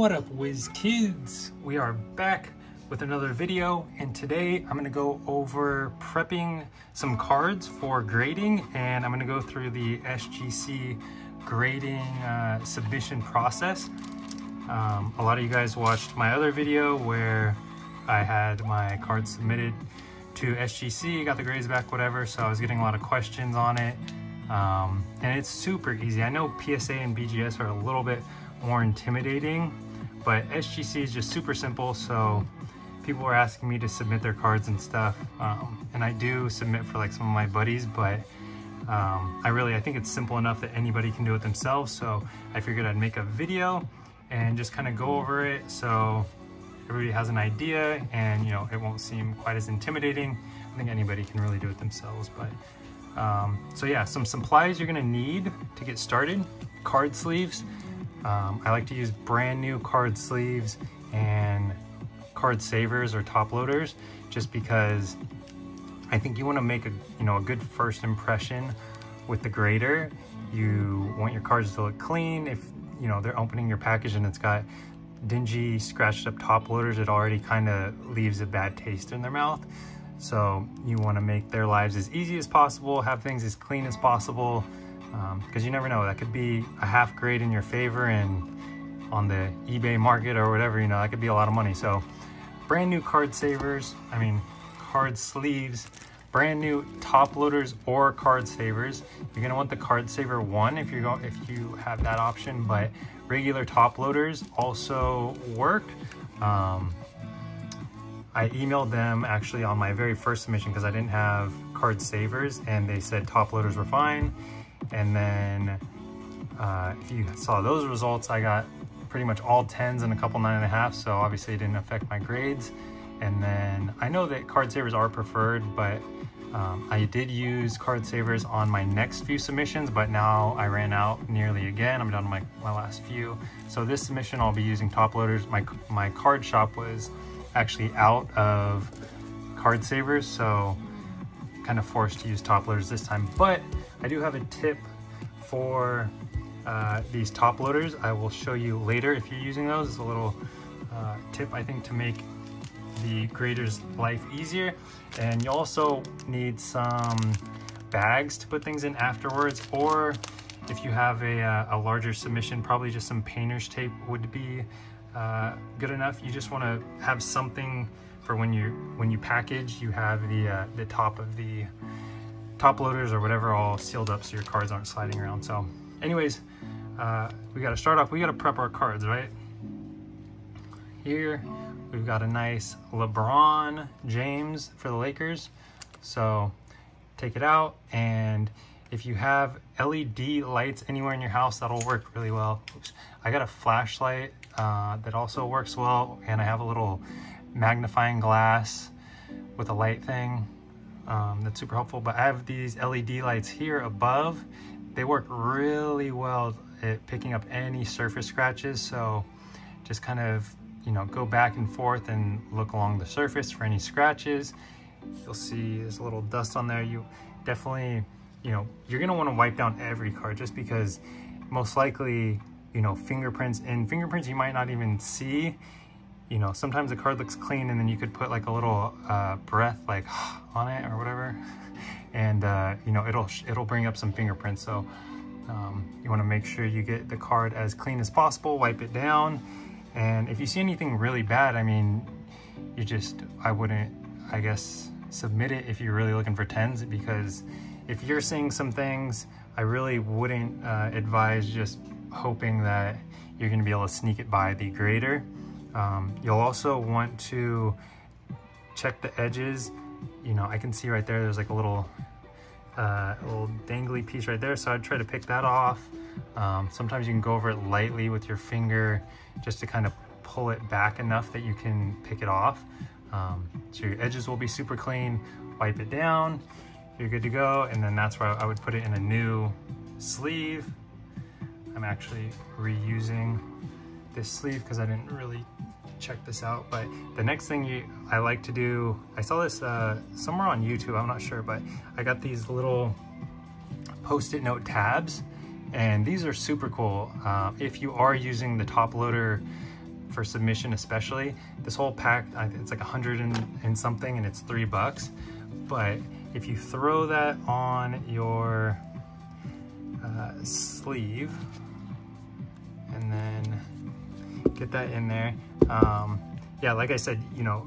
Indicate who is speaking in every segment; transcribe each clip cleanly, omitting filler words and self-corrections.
Speaker 1: What up, whiz kids? We are back with another video, and today I'm going to go over prepping some cards for grading, and I'm going to go through the SGC grading submission process. A lot of you guys watched my other video where I had my cards submitted to SGC, got the grades back, whatever, so I was getting a lot of questions on it. And it's super easy. I know PSA and BGS are a little bit more intimidating, but SGC is just super simple. So people were asking me to submit their cards and stuff, and I do submit for like some of my buddies, but I think it's simple enough that anybody can do it themselves. So I figured I'd make a video and just kind of go over it so everybody has an idea, and you know, it won't seem quite as intimidating. I think anybody can really do it themselves. But so yeah, some supplies you're gonna need to get started: card sleeves. I like to use brand new card sleeves and card savers or top loaders, just because I think you want to make a good first impression with the grader. You want your cards to look clean. If you know they're opening your package and it's got dingy, scratched up top loaders, it already kind of leaves a bad taste in their mouth. So you want to make their lives as easy as possible, have things as clean as possible, because you never know, that could be a half grade in your favor, and on the eBay market or whatever, you know, that could be a lot of money. So brand new card sleeves, brand new top loaders or card savers. You're gonna want the card saver one if you have that option, but regular top loaders also work. I emailed them actually on my very first submission because I didn't have card savers, and they said top loaders were fine. And then if you saw those results, I got pretty much all 10s and a couple 9.5, so obviously it didn't affect my grades. And then I know that card savers are preferred, but I did use card savers on my next few submissions, but now I ran out nearly again. I'm down to my last few. So this submission I'll be using top loaders. My card shop was actually out of card savers, so kind of forced to use top loaders this time. But I do have a tip for these top loaders. I will show you later if you're using those. It's a little tip, I think, to make the grader's life easier. And you also need some bags to put things in afterwards, or if you have a larger submission, probably just some painter's tape would be good enough. You just want to have something for when you package, you have the top of the top loaders or whatever all sealed up so your cards aren't sliding around. So anyways, we got to start off, we got to prep our cards, right? Here we've got a nice LeBron James for the Lakers. So take it out, and if you have LED lights anywhere in your house, that'll work really well. Oops. I got a flashlight that also works well, and I have a little magnifying glass with a light thing that's super helpful. But I have these LED lights here above. They work really well at picking up any surface scratches, so just kind of, you know, go back and forth and look along the surface for any scratches. You'll see there's a little dust on there. You definitely, you know, you're gonna want to wipe down every card, just because most likely, you know, fingerprints you might not even see. You know, sometimes the card looks clean and then you could put like a little breath like on it or whatever, and you know, it'll bring up some fingerprints. So you want to make sure you get the card as clean as possible, wipe it down. And if you see anything really bad, I mean, I wouldn't, I guess, submit it if you're really looking for 10s, because if you're seeing some things, I really wouldn't advise just hoping that you're going to be able to sneak it by the grader. You'll also want to check the edges. You know, I can see right there's like a little dangly piece right there, so I'd try to pick that off. Sometimes you can go over it lightly with your finger just to kind of pull it back enough that you can pick it off. So your edges will be super clean. Wipe it down, you're good to go. And then that's where I would put it in a new sleeve. I'm actually reusing this sleeve because I didn't really check this out. But the next thing I like to do, I saw this somewhere on YouTube, I'm not sure, but I got these little Post-it note tabs, and these are super cool. If you are using the top loader for submission especially. This whole pack, it's like 100 and something, and it's $3. But if you throw that on your sleeve and then get that in there, yeah, like I said, you know,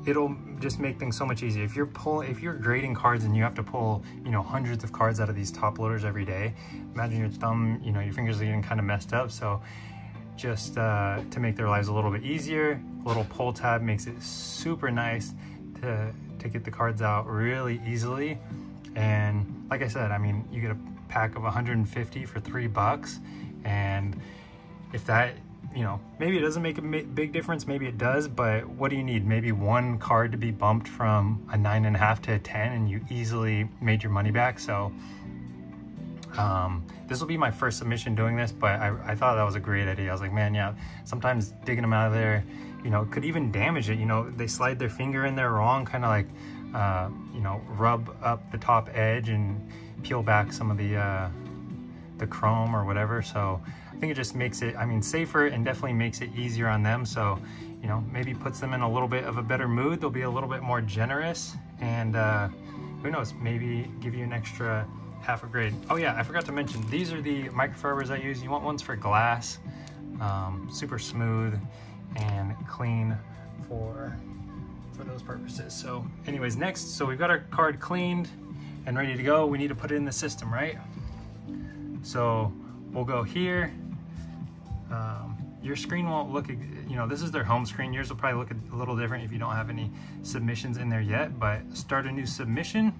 Speaker 1: it'll just make things so much easier. If you're grading cards and you have to pull, you know, hundreds of cards out of these top loaders every day, imagine your thumb, you know, your fingers are getting kind of messed up. So just to make their lives a little bit easier, a little pull tab makes it super nice to get the cards out really easily. And like I said, I mean, you get a pack of 150 for $3, and if that, you know, maybe it doesn't make a big difference, maybe it does, but what do you need? Maybe one card to be bumped from a 9.5 to a 10, and you easily made your money back. So this will be my first submission doing this, but I thought that was a great idea. I was like, man, yeah, sometimes digging them out of there, you know, could even damage it. You know, they slide their finger in there wrong, kind of like, you know, rub up the top edge and peel back some of the chrome or whatever. So I think it just makes it, I mean, safer, and definitely makes it easier on them. So, you know, maybe puts them in a little bit of a better mood. They'll be a little bit more generous, and who knows, maybe give you an extra half a grade. Oh yeah, I forgot to mention, these are the microfibers I use. You want ones for glass, super smooth and clean for those purposes. So anyways, next, so we've got our card cleaned and ready to go. We need to put it in the system, right? So we'll go here. Your screen won't look, you know, this is their home screen. Yours will probably look a little different if you don't have any submissions in there yet, but start a new submission,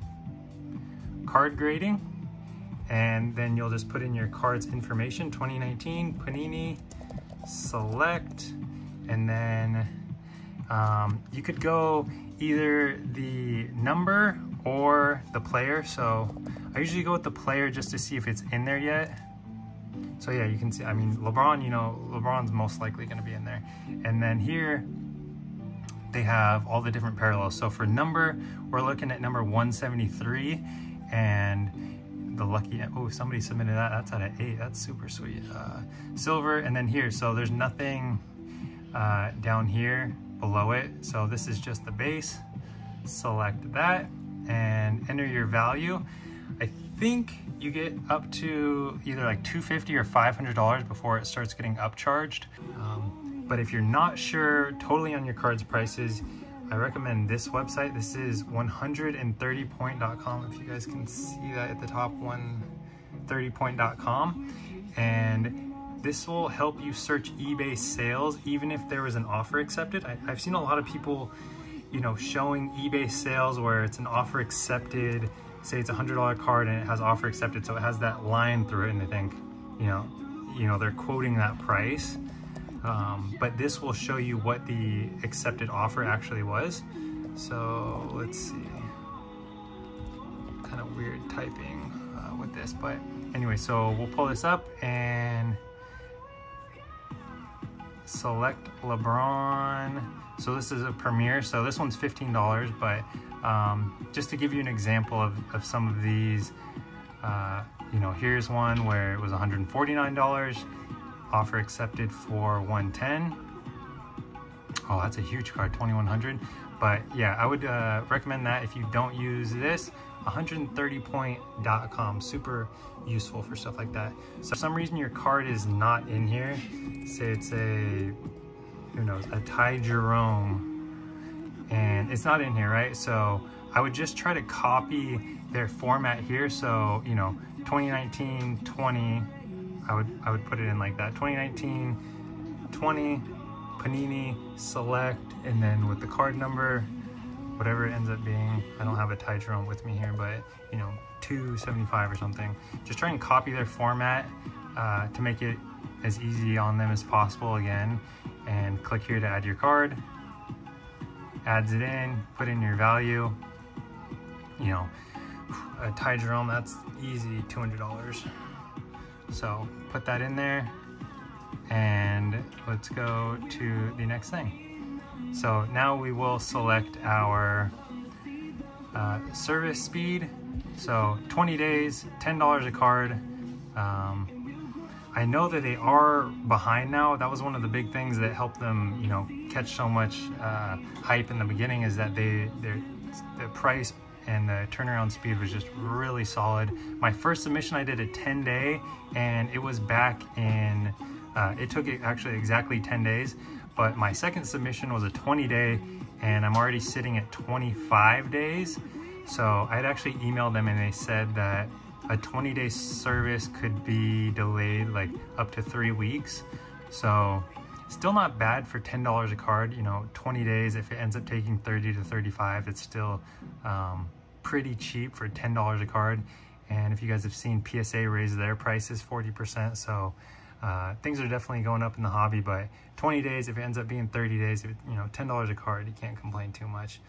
Speaker 1: card grading, and then you'll just put in your card's information, 2019 Panini, select, and then you could go either the number or the player. So I usually go with the player just to see if it's in there yet. So yeah, you can see, I mean, LeBron, you know, LeBron's most likely going to be in there. And then here they have all the different parallels. So for number, we're looking at number 173, and the lucky, oh, somebody submitted that. That's out of 8. That's super sweet. Silver, and then here, so there's nothing down here below it. So this is just the base. Select that and enter your value. I think you get up to either like $250 or $500 before it starts getting upcharged. But if you're not sure totally on your cards prices, I recommend this website. This is 130point.com. If you guys can see that at the top, 130point.com. And this will help you search eBay sales, even if there was an offer accepted. I've seen a lot of people, you know, showing eBay sales where it's an offer accepted, say it's a $100 card and it has offer accepted, so it has that line through it, and they think, you know, they're quoting that price. But this will show you what the accepted offer actually was. So let's see, kind of weird typing with this, but anyway, so we'll pull this up and select LeBron. So this is a Premier, so this one's $15, but just to give you an example of some of these, you know, here's one where it was $149, offer accepted for $110. Oh, that's a huge card, $2,100. But yeah, I would recommend that if you don't use this. 130point.com, super useful for stuff like that. So for some reason your card is not in here, say it's a, who knows, a Ty Jerome, and it's not in here, right? So I would just try to copy their format here. So, you know, 2019 20, I would put it in like that, 2019 20 Panini, select, and then with the card number, whatever it ends up being. I don't have a Ty Jerome with me here, but you know, 275 or something. Just try and copy their format to make it as easy on them as possible again. And click here to add your card. Adds it in, put in your value. You know, a Ty Jerome, that's easy, $200. So put that in there, and let's go to the next thing. So now we will select our service speed. So 20 days, $10 a card. I know that they are behind now. That was one of the big things that helped them, you know, catch so much hype in the beginning, is that the price and the turnaround speed was just really solid. My first submission, I did a 10-day, and it was back in, it took actually exactly 10 days, but my second submission was a 20-day, and I'm already sitting at 25 days. So I'd actually emailed them, and they said that a 20-day service could be delayed like up to 3 weeks. So still not bad for $10 a card, you know, 20 days. If it ends up taking 30 to 35, it's still pretty cheap for $10 a card. And if you guys have seen, PSA raise their prices 40%. So things are definitely going up in the hobby, but 20 days, if it ends up being 30 days, if it, you know, $10 a card, you can't complain too much.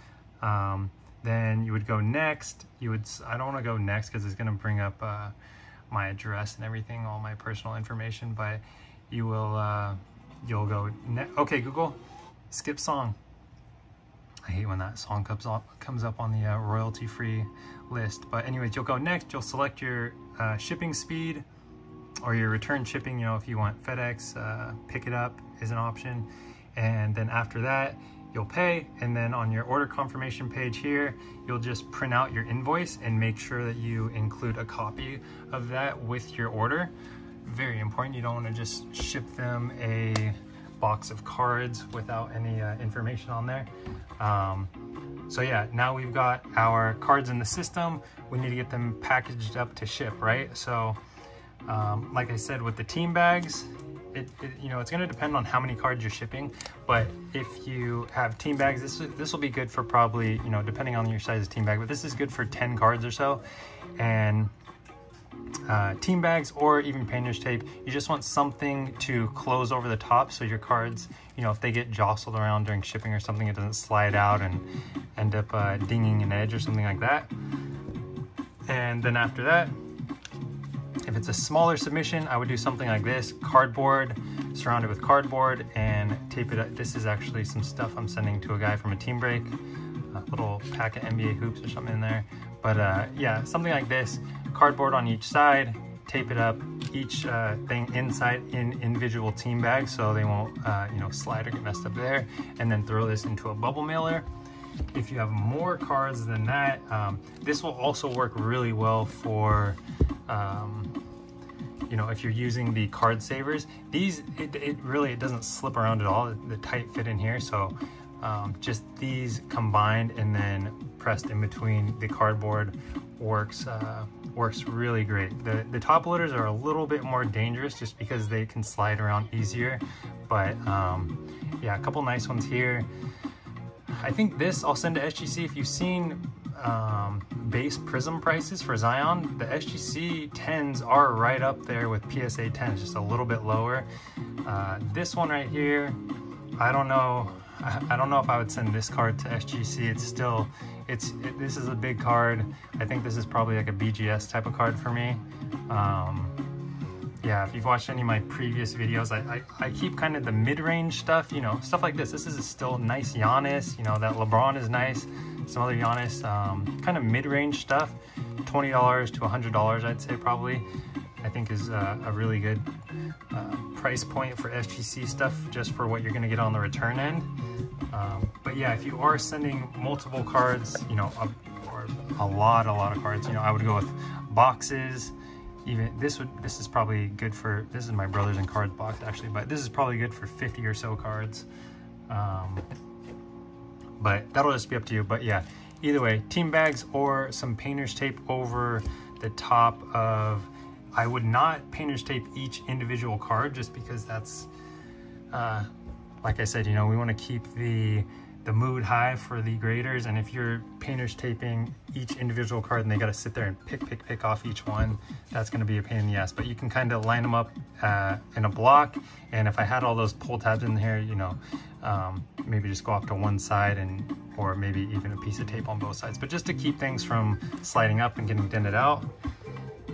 Speaker 1: Then you would go next. I don't want to go next because it's going to bring up my address and everything, all my personal information, but you will, you'll go, okay, Google, skip song. I hate when that song comes up on the royalty-free list. But anyways, you'll go next, you'll select your shipping speed or your return shipping. You know, if you want FedEx, pick it up is an option. And then after that, you'll pay, and then on your order confirmation page here, you'll just print out your invoice and make sure that you include a copy of that with your order. Very important. You don't want to just ship them a box of cards without any information on there. So yeah, now we've got our cards in the system. We need to get them packaged up to ship, right? So like I said, with the team bags, you know, it's going to depend on how many cards you're shipping, but if you have team bags, this will be good for probably, you know, depending on your size of team bag, but this is good for 10 cards or so. And team bags or even painter's tape, you just want something to close over the top so your cards, you know, if they get jostled around during shipping or something, it doesn't slide out and end up dinging an edge or something like that. And then after that, if it's a smaller submission, I would do something like this: cardboard, surround it with cardboard and tape it up. This is actually some stuff I'm sending to a guy from a team break, a little pack of NBA hoops or something in there. But yeah, something like this, cardboard on each side, tape it up, each thing inside in individual team bags so they won't you know, slide or get messed up there, and then throw this into a bubble mailer. If you have more cards than that, this will also work really well for you know, if you're using the card savers. These, it really doesn't slip around at all. The tight fit in here, so just these combined and then pressed in between the cardboard works really great. The top loaders are a little bit more dangerous just because they can slide around easier, but yeah, a couple nice ones here. I think this I'll send to SGC. If you've seen base prism prices for Zion, the SGC 10s are right up there with PSA 10s, just a little bit lower. This one right here, I don't know if I would send this card to SGC. It's still, this is a big card. I think this is probably like a BGS type of card for me. Yeah, if you've watched any of my previous videos, I keep kind of the mid-range stuff, you know, stuff like this. This is still nice Giannis, you know, that LeBron is nice. Some other Giannis, kind of mid-range stuff, $20 to $100, I'd say probably, I think is a really good price point for SGC stuff, just for what you're gonna get on the return end. But yeah, if you are sending multiple cards, you know, or a lot of cards, you know, I would go with boxes. Even this is probably good for, this is my Brothers in Cards box actually, but this is probably good for 50 or so cards. But that'll just be up to you. But yeah, either way, team bags or some painter's tape over the top of, I would not painter's tape each individual card, just because that's, like I said, you know, we want to keep the mood high for the graders, and if you're painter's taping each individual card and they got to sit there and pick off each one, that's going to be a pain in the ass. But you can kind of line them up in a block, and if I had all those pull tabs in here, you know, maybe just go off to one side, and or maybe even a piece of tape on both sides, but just to keep things from sliding up and getting dented out.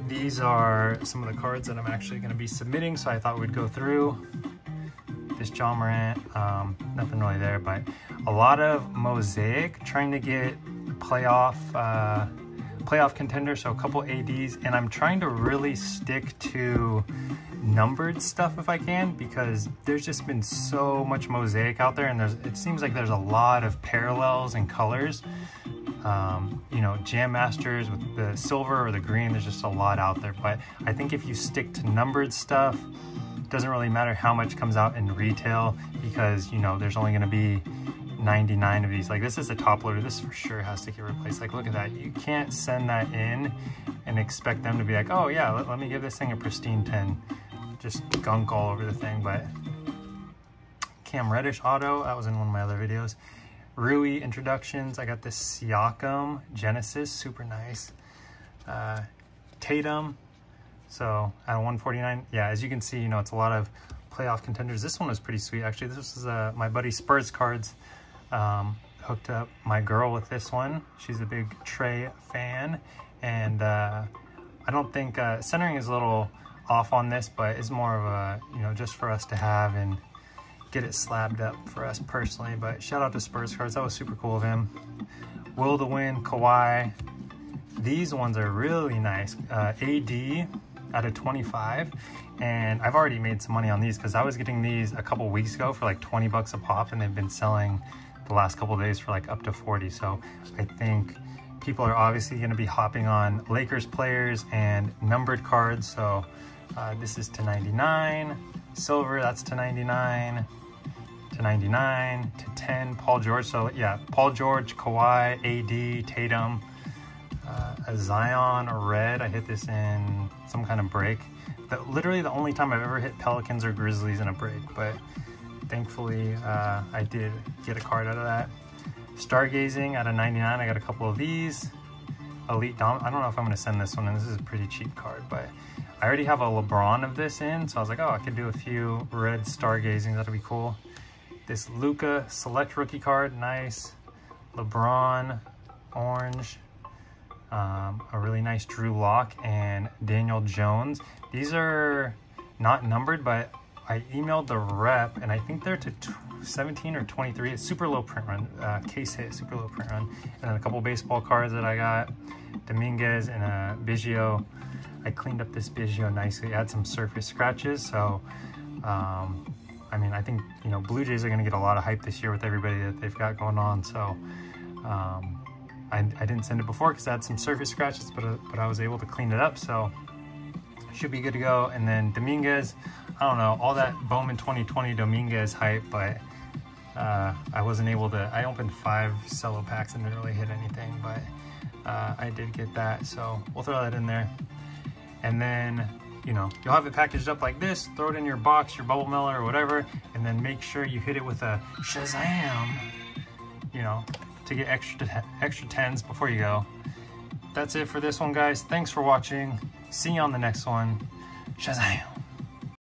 Speaker 1: These are some of the cards that I'm actually going to be submitting, so I thought we'd go through. This John Morant, nothing really there, but a lot of Mosaic, trying to get playoff playoff contender, so a couple ADs, and I'm trying to really stick to numbered stuff if I can, because there's just been so much mosaic out there, and it seems like there's a lot of parallels and colors. You know, Jam Masters with the silver or the green, there's just a lot out there. But I think if you stick to numbered stuff, it doesn't really matter how much comes out in retail, because, you know, there's only going to be 99 of these. Like, this is a top loader. This for sure has to get replaced. Like, look at that. You can't send that in and expect them to be like, oh yeah, let me give this thing a pristine 10. Just gunk all over the thing. But Cam Reddish auto, that was in one of my other videos. Rui introductions, I got this Siakam Genesis, super nice. Tatum, so at 149, yeah, as you can see, you know, it's a lot of playoff contenders. This one was pretty sweet, actually. This is my buddy Spurs Cards. Hooked up my girl with this one. She's a big Trey fan, and I don't think centering is a little off on this, but it's more of a, you know, just for us to have and get it slabbed up for us personally. But shout out to Spurs Cards, that was super cool of him. Will to Win, Kawhi. These ones are really nice. AD out of 25, and I've already made some money on these because I was getting these a couple weeks ago for like 20 bucks a pop, and they've been selling the last couple days for like up to 40. So I think people are obviously going to be hopping on Lakers players and numbered cards. So this is to 99, silver, that's to 99, to 99, to 10, Paul George. So yeah, Paul George, Kawhi, AD, Tatum, a Zion red. I hit this in some kind of break. But literally the only time I've ever hit Pelicans or Grizzlies in a break, but thankfully I did get a card out of that. Stargazing out of 99, I got a couple of these. Elite Dom, I don't know if I'm going to send this one in. This is a pretty cheap card, but I already have a LeBron of this in, so I was like, oh, I could do a few red Stargazing, that'll be cool. This Luka Select rookie card, nice. LeBron, orange. A really nice Drew Lock and Daniel Jones. These are not numbered, but I emailed the rep, and I think they're to 17 or 23. It's super low print run, case hit, super low print run. And then a couple baseball cards that I got. Dominguez and a Biggio. I cleaned up this Biggio nicely, had some surface scratches. So, I mean, I think, you know, Blue Jays are going to get a lot of hype this year with everybody that they've got going on. So, I didn't send it before because I had some surface scratches, but I was able to clean it up. So, should be good to go. And then Dominguez, I don't know, all that Bowman 2020 Dominguez hype, but I wasn't able to. I opened 5 cello packs and didn't really hit anything, but I did get that, so we'll throw that in there. And then, you know, you'll have it packaged up like this, throw it in your box, your bubble mailer or whatever, and then make sure you hit it with a Shazam, you know, to get extra 10s before you go. That's it for this one, guys. Thanks for watching. See you on the next one. Shazam.